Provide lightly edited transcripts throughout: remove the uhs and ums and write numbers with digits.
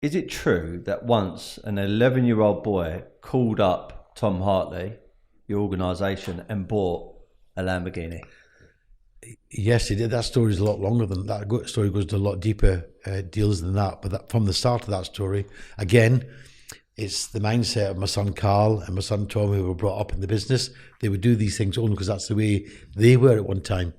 Is it true that once an 11-year-old boy called up Tom Hartley, your organisation, and bought a Lamborghini? Yes, he did. That story is a lot longer than that. Story goes to a lot deeper deals than that. But from the start of that story, again, it's the mindset of my son Carl and my son Tom, who were brought up in the business. They would do these things only because that's the way they were at one time.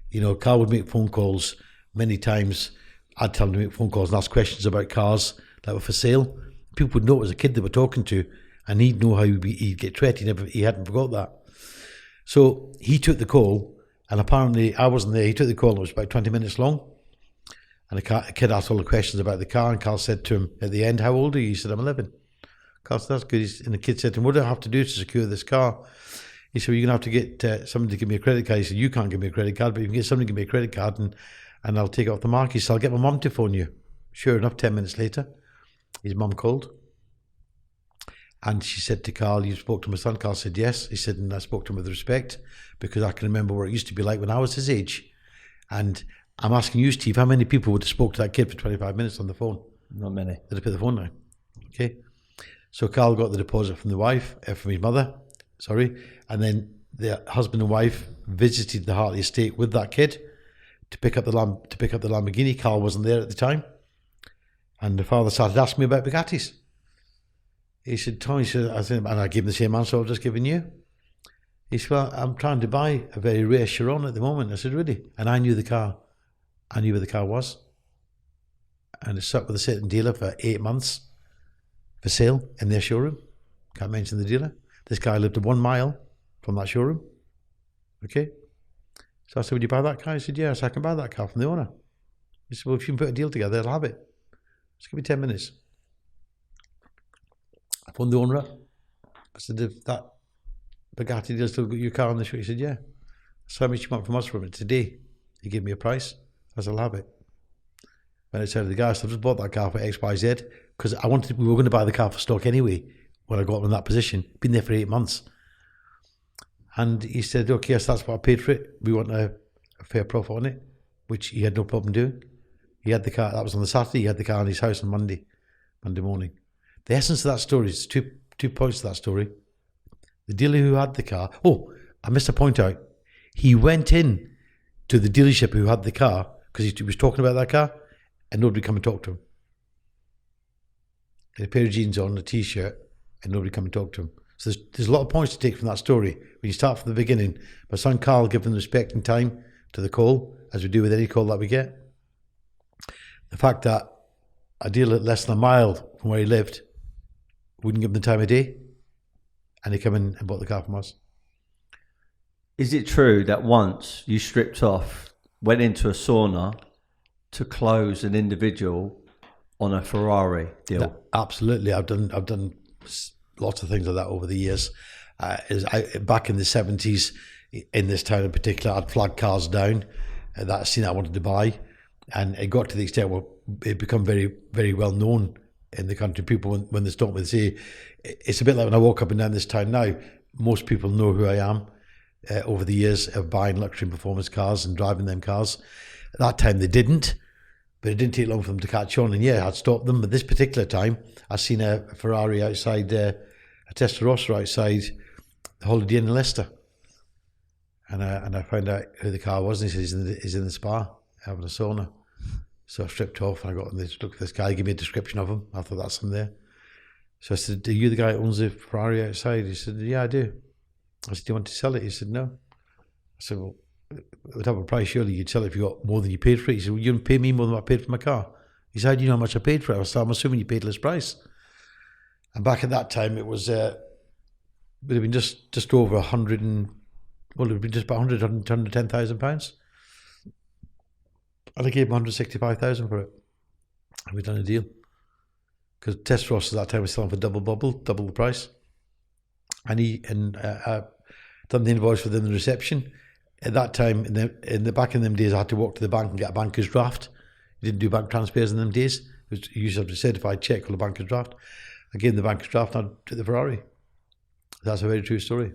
You know, Carl would make phone calls many times. I'd tell him to make phone calls and ask questions about cars that were for sale. People would know it was a kid they were talking to, and he'd know how he'd get treated. He hadn't forgot that. So he took the call, and apparently I wasn't there. He took the call, and it was about 20 minutes long. And a kid asked all the questions about the car, and Carl said to him at the end, "How old are you?" He said, "I'm 11. Carl said, "That's good." And the kid said to him, "What do I have to do to secure this car?" He said, "Well, you're going to have to get somebody to give me a credit card." He said, "You can't give me a credit card, but you can get somebody to give me a credit card, and I'll take it off the market." He said, "I'll get my mum to phone you." Sure enough, 10 minutes later, his mum called. And she said to Carl, "You spoke to my son?" Carl said, "Yes." He said, "And I spoke to him with respect, because I can remember what it used to be like when I was his age. And I'm asking you, Steve, how many people would have spoke to that kid for 25 minutes on the phone?" Not many. They'd have put the phone down. Okay. So Carl got the deposit from the wife, from his mother, and then the husband and wife visited the Hartley estate with that kid to pick up the Lamborghini. Carl wasn't there at the time, and the father started asking me about Bugattis. He said, "Tom," he said, and I gave him the same answer I've just given you. He said, "Well, I'm trying to buy a very rare Chiron at the moment." I said, "Really?" And I knew the car. I knew where the car was. And it sat with a certain dealer for 8 months for sale in their showroom. Can't mention the dealer. This guy lived 1 mile from that showroom. Okay. So I said, "Would you buy that car?" He said, "Yes, I can buy that car from the owner." He said, "Well, if you can put a deal together, I'll have it. Just give me 10 minutes. I phoned the owner up. I said, "If that Bugatti deal still got your car on the show?" He said, "Yeah." "So how much you want from us from it today?" He gave me a price. I said, "I'll have it." When I said to the guy, I said, "I've just bought that car for XYZ, because we were going to buy the car for stock anyway when I got in that position. Been there for 8 months. And he said, "Okay, so that's what I paid for it. We want a fair profit on it," which he had no problem doing. He had the car, that was on the Saturday, he had the car in his house on Monday morning. The essence of that story is two points to that story. The dealer who had the car, I missed a point out. He went in to the dealership who had the car, because he was talking about that car, and nobody come and talk to him. He had a pair of jeans on, a t-shirt, and nobody come and talk to him. So there's a lot of points to take from that story. When you start from the beginning, my son Carl giving respect and time to the call, as we do with any call that we get. The fact that a dealer less than a mile from where he lived wouldn't give him the time of day, and he came in and bought the car from us. Is it true that once you stripped off, went into a sauna to close an individual on a Ferrari deal? Absolutely. I've done lots of things like that over the years. Back in the 70s, in this town in particular, I'd flagged cars down that scene I wanted to buy, and it got to the extent where it become very, very well known in the country. People, when they stop me, they say, it's a bit like when I walk up and down this town now, most people know who I am over the years of buying luxury and performance cars and driving them cars. At that time they didn't, but it didn't take long for them to catch on, and yeah, I'd stopped them. But this particular time, I seen a Ferrari outside, a Testarossa outside the Holiday Inn in Leicester, and I found out who the car was, and he said he's in the spa having a sauna. So I stripped off, and I got in this, looked at this guy, give me a description of him. I thought, that's him there. So I said, "Are you the guy who owns the Ferrari outside?" He said, "Yeah, I do." I said, "Do you want to sell it?" He said, "No." I said, "Well, it would have a price, surely you'd sell it if you got more than you paid for it." He said, "Well, you didn't pay me more than what I paid for my car." He said, "How do you know how much I paid for it?" I said, "I'm assuming you paid less price." And back at that time, it was, it would have been just over 100 and, well, it would be just about 110,000 pounds. And I gave him 165,000 for it. And we'd done a deal. Because Testarossa at that time was selling for double the price. And I done the invoice within the reception. At that time, in the back in them days, I had to walk to the bank and get a banker's draft. You didn't do bank transfers in them days. You used to have a certified check or a banker's draft. I gave him the banker's draft and I took the Ferrari. That's a very true story.